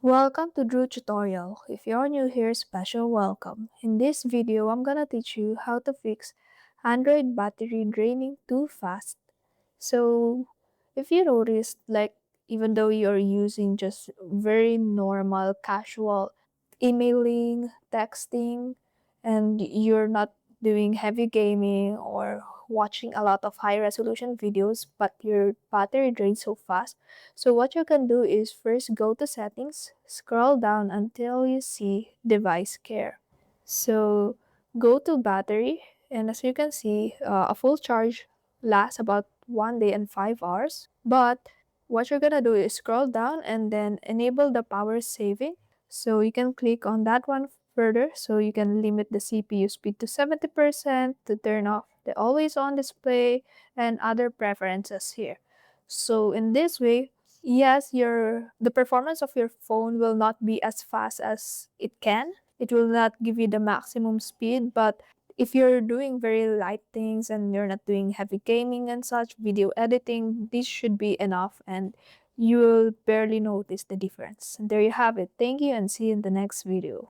Welcome to Drew Tutorial. If you're new here, special welcome. In this video, I'm gonna teach you how to fix Android battery draining too fast. So, if you noticed, even though you're using just very normal, casual emailing, texting, and you're not doing heavy gaming or watching a lot of high resolution videos, but your battery drains so fast, so what you can do is first go to settings, scroll down until you see device care. So go to battery, and as you can see, a full charge lasts about 1 day and 5 hours. But what you're gonna do is scroll down and then enable the power saving. So you can click on that one further, so you can limit the CPU speed to 70% to turn off the always on display and other preferences here. So in this way, yes, the performance of your phone will not be as fast as it can. It will not give you the maximum speed, but if you're doing very light things and you're not doing heavy gaming and such, video editing, this should be enough and you will barely notice the difference. And there you have it. Thank you and see you in the next video.